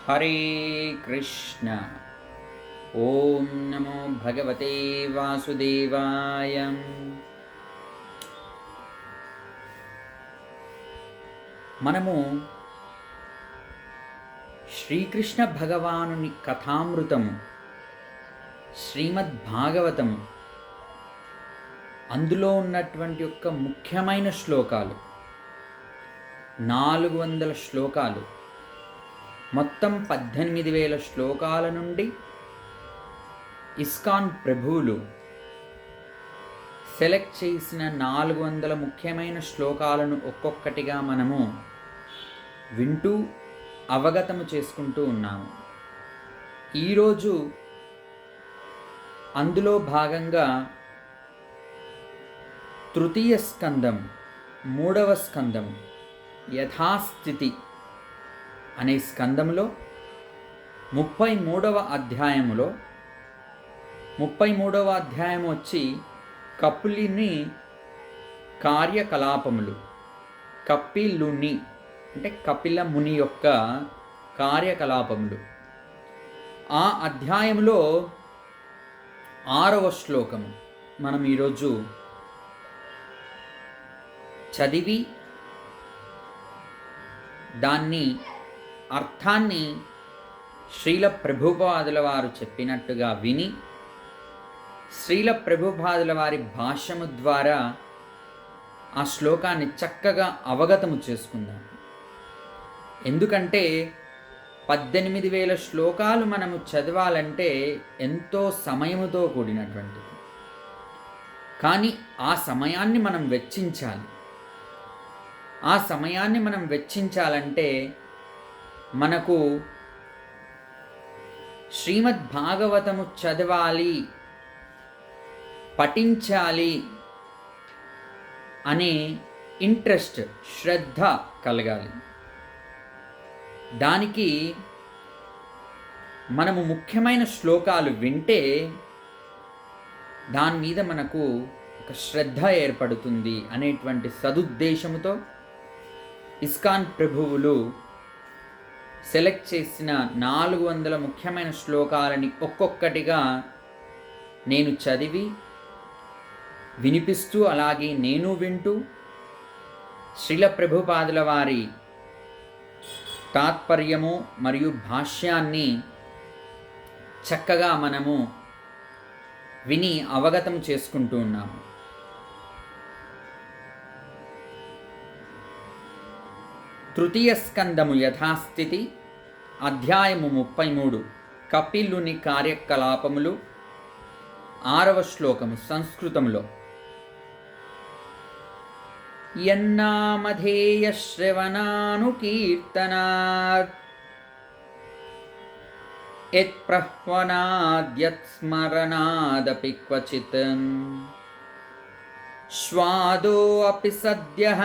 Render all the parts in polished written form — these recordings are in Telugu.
హరే కృష్ణ. ఓం నమో భగవతే వాసుదేవాయ. మనము శ్రీకృష్ణ భగవానుని కథామృతము శ్రీమద్భాగవతము అందులో ఉన్నటువంటి యొక్క ముఖ్యమైన శ్లోకాలు 400 శ్లోకాలు, మొత్తం 18,000 శ్లోకాల నుండి ఇస్కాన్ ప్రభువులు సెలెక్ట్ చేసిన 400 ముఖ్యమైన శ్లోకాలను ఒక్కొక్కటిగా మనము వింటూ అవగతము చేసుకుంటూ ఉన్నాము. ఈరోజు అందులో భాగంగా తృతీయ స్కందం, 3వ స్కందం యథాస్థితి అనే స్కందములో 33వ అధ్యాయములో 33వ అధ్యాయం వచ్చి కపిలుని కార్యకలాపములు, కపిలుని అంటే కపిల ముని యొక్క కార్యకలాపములు. ఆ అధ్యాయంలో 6వ శ్లోకము మనం ఈరోజు చదివి దాన్ని అర్థాన్ని శ్రీల ప్రభుపాదుల వారు చెప్పినట్టుగా విని శ్రీల ప్రభుపాదుల వారి భాష్యము ద్వారా ఆ శ్లోకాన్ని చక్కగా అవగతము చేసుకుందాం. ఎందుకంటే 18,000 శ్లోకాలు మనము చదవాలంటే ఎంతో సమయముతో కూడినటువంటిది. కానీ ఆ సమయాన్ని మనం వెచ్చించాలి. ఆ సమయాన్ని మనం వెచ్చించాలంటే మనకు శ్రీమద్భాగవతము చదవాలి, పఠించాలి అనే ఇంట్రెస్ట్, శ్రద్ధ కలగాలి. దానికి మనము ముఖ్యమైన శ్లోకాలు వింటే దాని మీద మనకు ఒక శ్రద్ధ ఏర్పడుతుంది అనేటువంటి సదుద్దేశముతో ఇస్కాన్ ప్రభువులు సెలెక్ట్ చేసిన 400 ముఖ్యమైన శ్లోకాలని ఒక్కొక్కటిగా నేను చదివి వినిపిస్తూ, అలాగే నేను వింటూ శ్రీల ప్రభుపాదుల వారి తాత్పర్యము మరియు భాష్యాన్ని చక్కగా మనము విని అవగతం చేసుకుంటూ ఉన్నాము. తృతీయ స్కందము యథాస్థితి, అధ్యాయము 33 కపిలుని కార్యకలాపములు, 6వ శ్లోకము సంస్కృతంలో. యన్నామధేయ శ్రవణానుకీర్తనాత్ యత్ప్రహ్వనాద్యత్స్మరణాదపి క్వచిత్ స్వాదో అపి సద్యః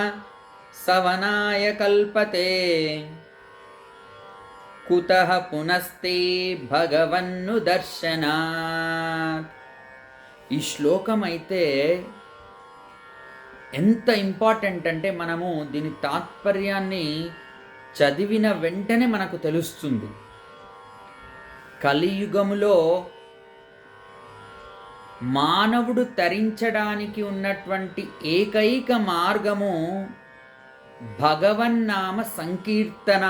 సవనాయ కల్పతే కుతః పునస్తే భగవన్ను దర్శనాత్. ఈ శ్లోకం అయితే ఎంత ఇంపార్టెంట్ అంటే మనము దీని తాత్పర్యాన్ని చదివిన వెంటనే మనకు తెలుస్తుంది. కలియుగములో మానవుడు తరించడానికి ఉన్నటువంటి ఏకైక మార్గము భగవన్నామ సంకీర్తన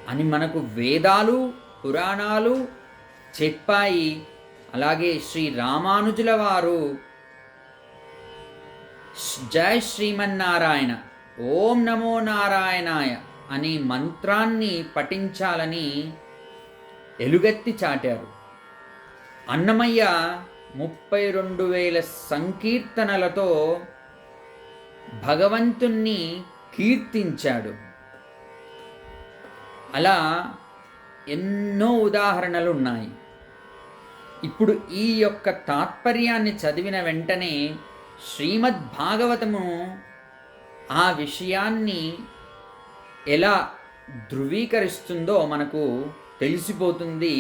అని మనకు వేదాలు, పురాణాలు చెప్పాయి. అలాగే శ్రీ రామానుజుల వారు జై శ్రీమన్నారాయణ, ఓం నమో నారాయణాయ అనే మంత్రాన్ని పఠించాలని ఎలుగెత్తి చాటారు. అన్నమయ్య 32,000 సంకీర్తనలతో భగవంతుణ్ణి కీర్తించాడు. అలా ఎన్నో ఉదాహరణలు ఉన్నాయి. ఇప్పుడు ఈ యొక్క తాత్పర్యాన్ని చదివిన వెంటనే శ్రీమద్భాగవతము ఆ విషయాన్ని ఎలా ధృవీకరిస్తుందో మనకు తెలిసిపోతుంది.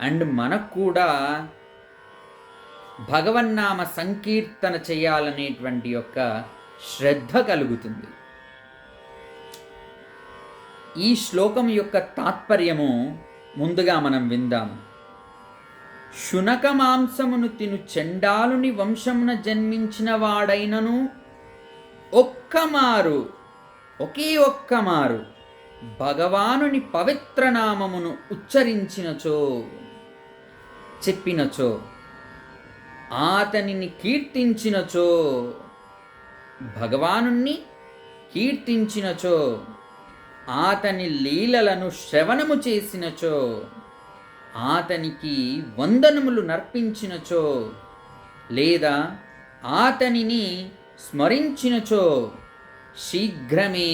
అండ్ మనకు కూడా భగవన్నామ సంకీర్తన చేయాలనేటువంటి యొక్క శ్రద్ధ కలుగుతుంది. ఈ శ్లోకం యొక్క తాత్పర్యము ముందుగా మనం విందాము. శునక మాంసమును తిను చండాలుని వంశమున జన్మించిన వాడైనను ఒకే ఒక్కమారు భగవానుని పవిత్రనామమును ఉచ్చరించినచో, చెప్పినచో, ఆతనిని కీర్తించినచో, భగవానుణ్ణి కీర్తించినచో, ఆతని లీలలను శ్రవణము చేసినచో, ఆతనికి వందనములు నర్పించినచో, లేదా ఆతనిని స్మరించినచో శీఘ్రమే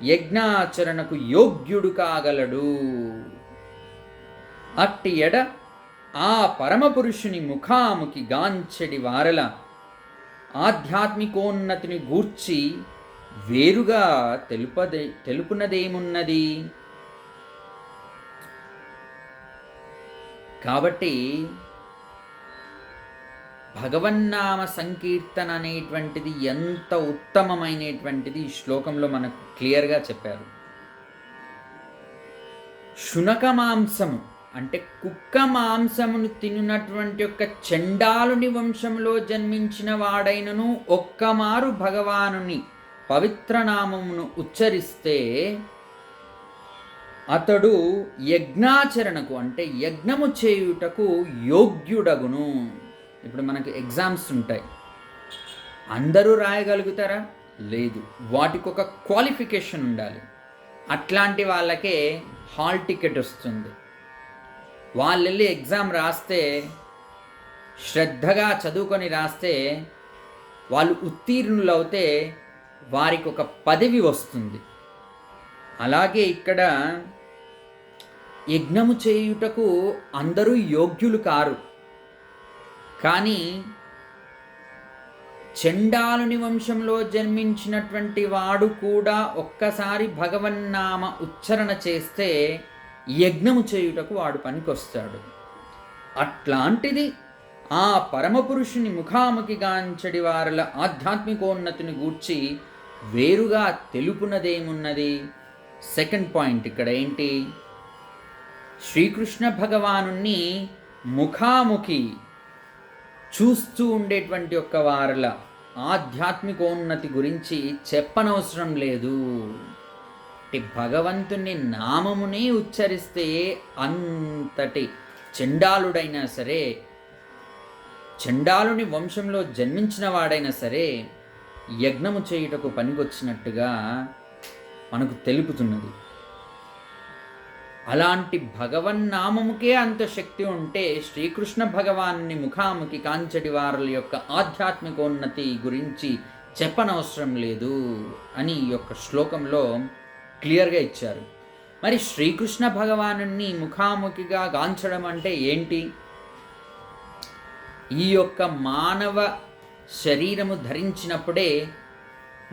యజ్ఞాచరణకు యోగ్యుడు కాగలడు. అట్టి ఎడ ఆ పరమపురుషుని ముఖాముఖి గాంచెడి వారల ఆధ్యాత్మికోన్నతిని గూర్చి వేరుగా తెలుపునదేమున్నది? కాబట్టి భగవన్నామ సంకీర్తన అనేటువంటిది ఎంత ఉత్తమమైనటువంటిది ఈ శ్లోకంలో మనకు క్లియర్గా చెప్పారు. శునక మాంసము అంటే కుక్క మాంసమును తిన్నటువంటి యొక్క చండాలుని వంశంలో జన్మించిన వాడైనను ఒక్కమారు భగవానుని పవిత్రనామమును ఉచ్చరిస్తే అతడు యజ్ఞాచరణకు అంటే యజ్ఞము చేయుటకు యోగ్యుడగును. ఇప్పుడు మనకు ఎగ్జామ్స్ ఉంటాయి, అందరూ రాయగలుగుతారా? లేదు, వాటికి ఒక క్వాలిఫికేషన్ ఉండాలి. అట్లాంటి వాళ్ళకే హాల్ టికెట్ వస్తుంది. వాళ్ళు వెళ్ళి ఎగ్జామ్ రాస్తే, శ్రద్ధగా చదువుకొని రాస్తే, వాళ్ళు ఉత్తీర్ణులు అవుతే వారికి ఒక పదవి వస్తుంది. అలాగే ఇక్కడ యజ్ఞము చేయుటకు అందరూ యోగ్యులు కారు, కానీ చండాలుని వంశంలో జన్మించినటువంటి వాడు కూడా ఒక్కసారి భగవన్నామ ఉచ్చరణ చేస్తే యజ్ఞము చేయుటకు వాడు పనికొస్తాడు. అట్లాంటిది ఆ పరమపురుషుని ముఖాముఖిగాంచడి వారల ఆధ్యాత్మికోన్నతిని గూర్చి వేరుగా తెలుపునదేమున్నది? సెకండ్ పాయింట్ ఇక్కడ ఏంటి? శ్రీకృష్ణ భగవానుణ్ణి ముఖాముఖి చూస్తూ ఉండేటువంటి ఒక్క వారల ఆధ్యాత్మికోన్నతి గురించి చెప్పనవసరం లేదు. భగవంతుని నామమునే ఉచ్చరిస్తే అంతటి చండాలుడైనా సరే, చండాలుని వంశంలో జన్మించిన వాడైనా సరే యజ్ఞము చేయుటకు పనికొచ్చినట్టుగా మనకు తెలుపుతున్నది. అలాంటి భగవన్నామముకే అంత శక్తి ఉంటే శ్రీకృష్ణ భగవాన్ని ముఖాముఖి కాంచటి వారుల యొక్క ఆధ్యాత్మికోన్నతి గురించి చెప్పనవసరం లేదు అని ఈ యొక్క శ్లోకంలో క్లియర్గా ఇచ్చారు. మరి శ్రీకృష్ణ భగవానుని ముఖాముఖిగా గాంచడం అంటే ఏంటి? ఈ యొక్క మానవ శరీరము ధరించినప్పుడే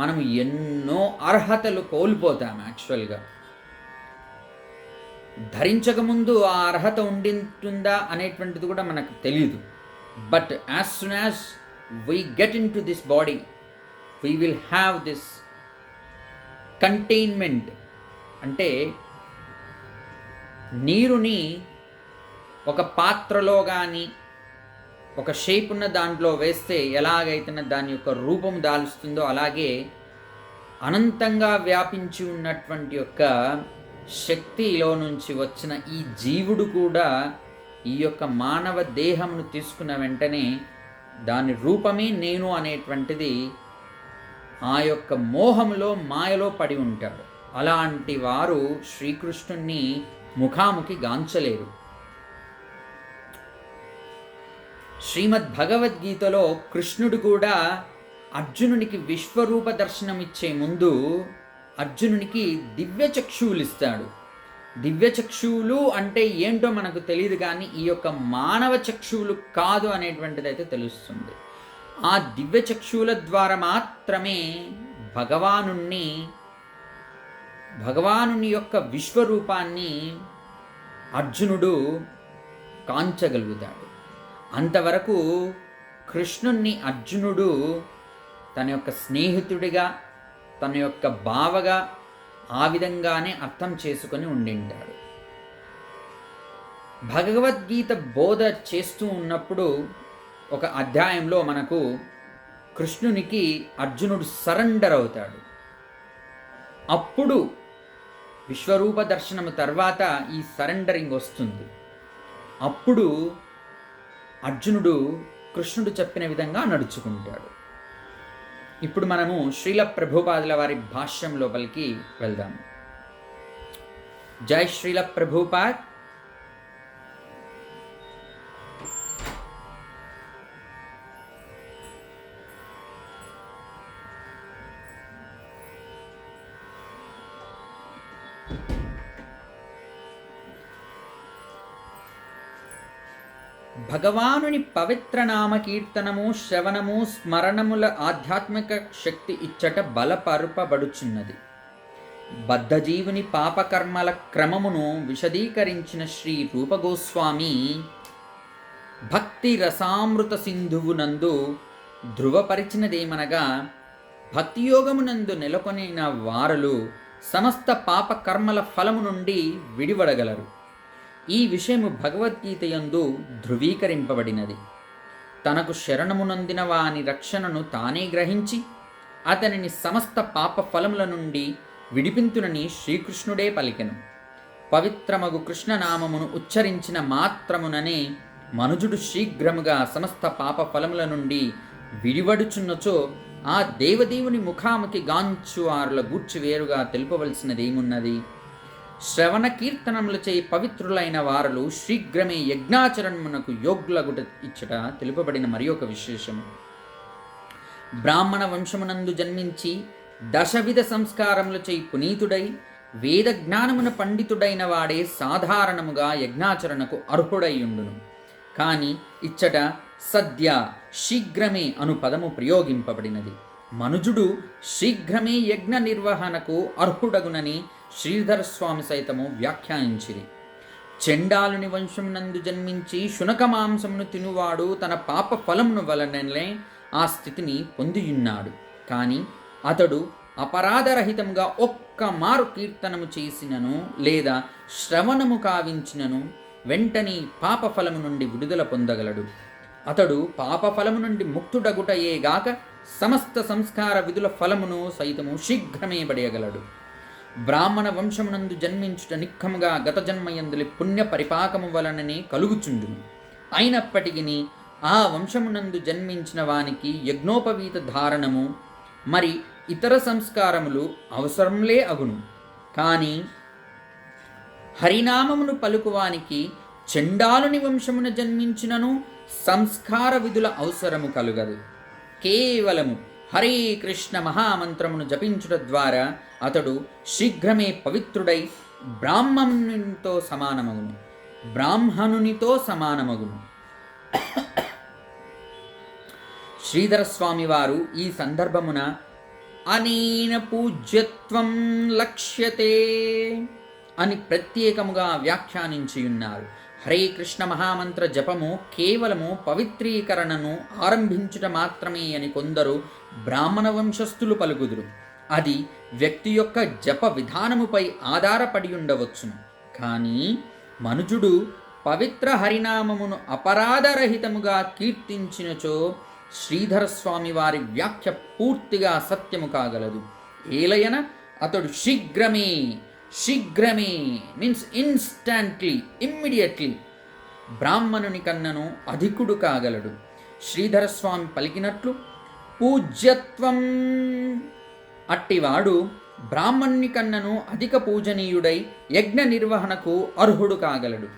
మనం ఎన్నో అర్హతలు కోల్పోతాం. యాక్చువల్గా ధరించకముందు ఆ అర్హత ఉండింటుందా అనేటువంటిది కూడా మనకు తెలియదు. But as soon as we get in to this body we will have this containment. అంటే నీరుని ఒక పాత్రలో కానీ ఒక షేప్ ఉన్న దాంట్లో వేస్తే ఎలాగైతే దాని యొక్క రూపం దాల్స్తుందో అలాగే అనంతంగా వ్యాపించి ఉన్నటువంటి యొక్క శక్తిలో నుంచి వచ్చిన ఈ జీవుడు కూడా ఈ యొక్క మానవ దేహమును తీసుకున్న వెంటనే దాని రూపమే నేను అనేటువంటిది ఆ యొక్క మోహంలో మాయలో పడి ఉంటాడు. అలాంటి వారు శ్రీకృష్ణుణ్ణి ముఖాముఖి గాంచలేరు. శ్రీమద్ భగవద్గీతలో కృష్ణుడు కూడా అర్జునునికి విశ్వరూప దర్శనం ఇచ్చే ముందు అర్జునునికి దివ్యచక్షువులు ఇస్తాడు. దివ్యచక్షువులు అంటే ఏంటో మనకు తెలియదు, కానీ ఈ యొక్క మానవ చక్షువులు కాదు అనేటువంటిది అయితే తెలుస్తుంది. ఆ దివ్యచక్షువుల ద్వారా మాత్రమే భగవానుని యొక్క విశ్వరూపాన్ని అర్జునుడు కాంచగలుగుతాడు. అంతవరకు కృష్ణుణ్ణి అర్జునుడు తన యొక్క స్నేహితుడిగా, తన యొక్క బావగా, ఆ విధంగానే అర్థం చేసుకొని ఉండింటాడు. భగవద్గీత బోధ చేస్తూ ఉన్నప్పుడు ఒక అధ్యాయంలో మనకు కృష్ణునికి అర్జునుడు సరెండర్ అవుతాడు. అప్పుడు విశ్వరూప దర్శనము తర్వాత ఈ సరెండరింగ్ వస్తుంది. అప్పుడు అర్జునుడు కృష్ణుడు చెప్పిన విధంగా నడుచుకుంటాడు. ఇప్పుడు మనము శ్రీల ప్రభుపాదుల వారి భాష్యం లోపలికి వెళ్దాము. జై శ్రీల ప్రభుపాద్. భగవానుని పవిత్ర నామ కీర్తనము, శ్రవణము, స్మరణముల ఆధ్యాత్మిక శక్తి ఇచ్చట బలపరుపబడుచున్నది. బద్ధజీవుని పాపకర్మల క్రమమును విశదీకరించిన శ్రీ రూపగోస్వామి భక్తి రసామృత సింధువునందు ధృవపరిచినదేమనగా, భక్తియోగమునందు నెలకొనిన వారలు సమస్త పాపకర్మల ఫలము నుండి విడివడగలరు. ఈ విషయము భగవద్గీతయందు ధృవీకరింపబడినది. తనకు శరణమునందిన వాని రక్షణను తానే గ్రహించి అతనిని సమస్త పాప ఫలముల నుండి విడిపింతునని శ్రీకృష్ణుడే పలికెను. పవిత్రమగు కృష్ణనామమును ఉచ్చరించిన మాత్రముననే మనుజుడు శీఘ్రముగా సమస్త పాప ఫలముల నుండి విడివడుచున్నచో ఆ దేవదేవుని ముఖాముఖి గాంచువారుల గూర్చి వేరుగా తెలుపవలసినదేమున్నది? శ్రవణ కీర్తనములచే పవిత్రులైన వారలు శీఘ్రమే యజ్ఞాచరణమునకు యోగ్యులగుట ఇచ్చట తెలుపబడిన మరి ఒక విశేషము. బ్రాహ్మణ వంశమునందు జన్మించి దశవిధ సంస్కారములచే పునీతుడై వేద జ్ఞానమున పండితుడైన వాడే సాధారణముగా యజ్ఞాచరణకు అర్హుడైయుండును. కాని ఇచ్చట సద్య శీఘ్రమే అను పదము ప్రయోగింపబడినది. మనుజుడు శీఘ్రమే యజ్ఞ నిర్వహణకు అర్హుడగునని శ్రీధరస్వామి సైతము వ్యాఖ్యానించిరి. చెండాలుని వంశమునందు జన్మించి శునక మాంసమును తినువాడు తన పాప ఫలమును వలననే ఆ స్థితిని పొందియున్నాడు. కానీ అతడు అపరాధరహితంగా ఒక్క మారు కీర్తనము చేసినను లేదా శ్రవణము కావించినను వెంటనే పాపఫలము నుండి విడుదల పొందగలడు. అతడు పాపఫలము నుండి ముక్తుడగుటయేగాక సమస్త సంస్కార విధుల ఫలమును సైతము శీఘ్రమే పడేయగలడు. బ్రాహ్మణ వంశమునందు జన్మించుట నిక్కముగా గత జన్మయందులి పుణ్య పరిపాకము వలననే కలుగుచుండును. అయినప్పటికీ ఆ వంశమునందు జన్మించిన వానికి యజ్ఞోపవీత ధారణము మరి ఇతర సంస్కారములు అవసరంలే అగును. కానీ హరినామమును పలుకువానికి చండాలుని వంశమున జన్మించినను సంస్కార విధుల అవసరము కలుగదు. కేవలము హరే కృష్ణ మహామంత్రమును జపించుట ద్వారా అతడు శీఘ్రమే పవిత్రుడై బ్రాహ్మణునితో సమానమగును. శ్రీధరస్వామి వారు ఈ సందర్భమున అనేన పూజ్యత్వం లక్ష్యతే అని ప్రత్యేకముగా వ్యాఖ్యానించియున్నారు. హరే కృష్ణ మహామంత్ర జపము కేవలము పవిత్రీకరణను ఆరంభించుట మాత్రమే అని కొందరు బ్రాహ్మణ వంశస్థులు పలుకుదురు. అది వ్యక్తి యొక్క జప విధానముపై ఆధారపడి ఉండవచ్చును. కానీ మనుజుడు పవిత్ర హరినామమును అపరాధరహితముగా కీర్తించినచో శ్రీధరస్వామి వారి వ్యాఖ్య పూర్తిగా సత్యము కాగలదు. ఏలయన అతడు శీఘ్రమే మీన్స్ ఇన్స్టాంట్లీ, ఇమ్మీడియట్లీ బ్రాహ్మణుని కన్నను అధికుడు కాగలడు. శ్రీధరస్వామి పలికినట్లు పూజ్యత్వం అట్టివాడు బ్రాహ్మణుని కన్నను అధిక పూజనీయుడై యజ్ఞ నిర్వహణకు అర్హుడు కాగలడు.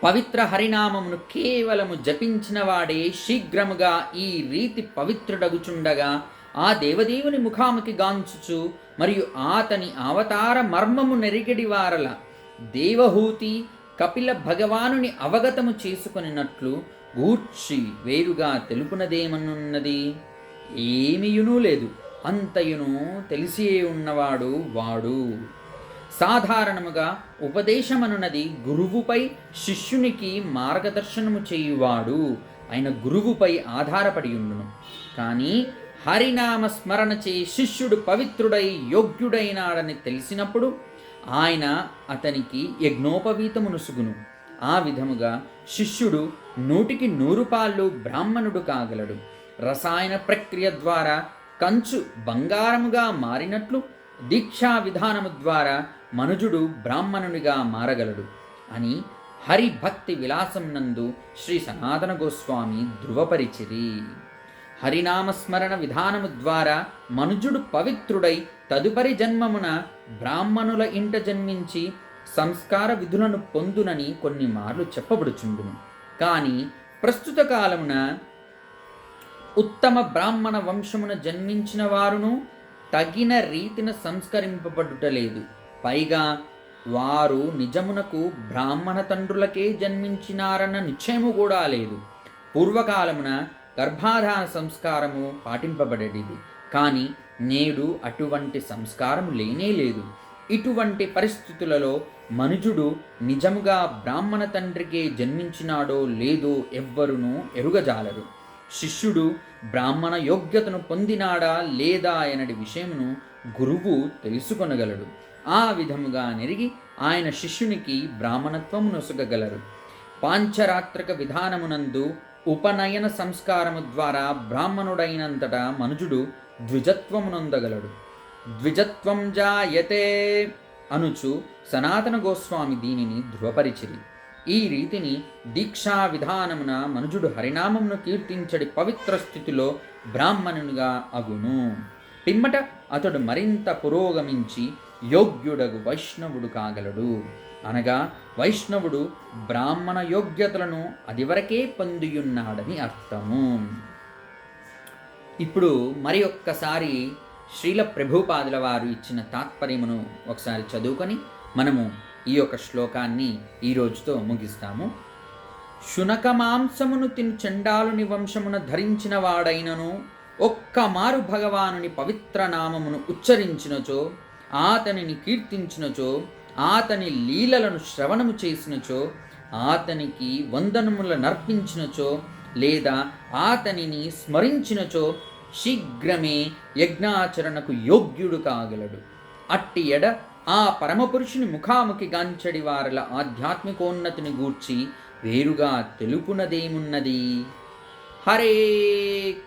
పవిత్ర హరినామమును కేవలము జపించిన వాడే శీఘ్రముగా ఈ రీతి పవిత్రుడగుచుండగా ఆ దేవదేవుని ముఖాముఖి గాంచుచు మరియు ఆతని అవతార మర్మము నెరిగడి వారల దేవహూతి కపిల భగవానుని అవగతము చేసుకొనినట్లు గూర్చి వేరుగా తెలుపునదేమనున్నది? ఏమియునూ లేదు. అంతయును తెలిసే ఉన్నవాడు వాడు. సాధారణముగా ఉపదేశమనున్నది గురువుపై శిష్యునికి మార్గదర్శనము చేయువాడు అయిన గురువుపై ఆధారపడి ఉండును. కానీ హరినామ స్మరణచే శిష్యుడు పవిత్రుడై యోగ్యుడైనాడని తెలిసినప్పుడు ఆయన అతనికి యజ్ఞోపవీతమునుసుగును. ఆ విధముగా శిష్యుడు 100 బ్రాహ్మణుడు కాగలడు. రసాయన ప్రక్రియ ద్వారా కంచు బంగారముగా మారినట్లు దీక్షా విధానము ద్వారా మనుజుడు బ్రాహ్మణునిగా మారగలడు అని హరిభక్తి విలాసం నందు శ్రీ సనాతన గోస్వామి ధృవపరిచిరి. హరినామస్మరణ విధానము ద్వారా మనుజుడు పవిత్రుడై తదుపరి జన్మమున బ్రాహ్మణుల ఇంట జన్మించి సంస్కార విధులను పొందునని కొన్ని మార్లు చెప్పబడుచుండును. కానీ ప్రస్తుత కాలమున ఉత్తమ బ్రాహ్మణ వంశమున జన్మించిన వారును తగిన రీతిన సంస్కరింపబడుటలేదు. పైగా వారు నిజమునకు బ్రాహ్మణ తండ్రులకే జన్మించినారన్న నిశ్చయము కూడా లేదు. పూర్వకాలమున గర్భాధాన సంస్కారము పాటింపబడేది, కానీ నేడు అటువంటి సంస్కారం లేనే లేదు. ఇటువంటి పరిస్థితులలో మనుజుడు నిజముగా బ్రాహ్మణ తండ్రికే జన్మించినాడో లేదో ఎవ్వరునూ ఎరుగజాలరు. శిష్యుడు బ్రాహ్మణ యోగ్యతను పొందినాడా లేదా అనడి విషయమును గురువు తెలుసుకొనగలడు. ఆ విధముగా నెరిగి ఆయన శిష్యునికి బ్రాహ్మణత్వము నొసగగలరు. పాంచరాత్రక విధానమునందు ఉపనయన సంస్కారము ద్వారా బ్రాహ్మణుడైనంతటా మనుజుడు ద్విజత్వమునొందగలడు. ద్విజత్వం జాయతే అనుచు సనాతన గోస్వామి దీనిని ధృవపరిచిరి. ఈ రీతిని దీక్షా విధానమున మనుజుడు హరినామమును కీర్తించడి పవిత్ర స్థితిలో బ్రాహ్మణునిగా అగును. పిమ్మట అతడు మరింత పురోగమించి యోగ్యుడగు వైష్ణవుడు కాగలడు. అనగా వైష్ణవుడు బ్రాహ్మణ యోగ్యతలను అదివరకే పొందియున్నాడని అర్థము. ఇప్పుడు మరి ఒక్కసారి శ్రీల ప్రభుపాదుల వారు ఇచ్చిన తాత్పర్యమును ఒకసారి చదువుకొని మనము ఈ యొక్క శ్లోకాన్ని ఈ రోజుతో ముగిస్తాము. శునక మాంసమును తిని చండాలుని వంశమున ధరించిన వాడైనను ఒక్క మారు భగవానుని పవిత్ర నామమును ఉచ్చరించినచో, ఆతనిని కీర్తించినచో, ఆతని లీలలను శ్రవణము చేసినచో, ఆతనికి వందనముల నర్పించినచో, లేదా ఆతనిని స్మరించినచో శీఘ్రమే యజ్ఞాచరణకు యోగ్యుడు కాగలడు. అట్టి ఎడ ఆ పరమపురుషుని ముఖాముఖి గాంచడి వారల ఆధ్యాత్మికోన్నతిని గూర్చి వేరుగా తెలుపునదేమున్నది? హరే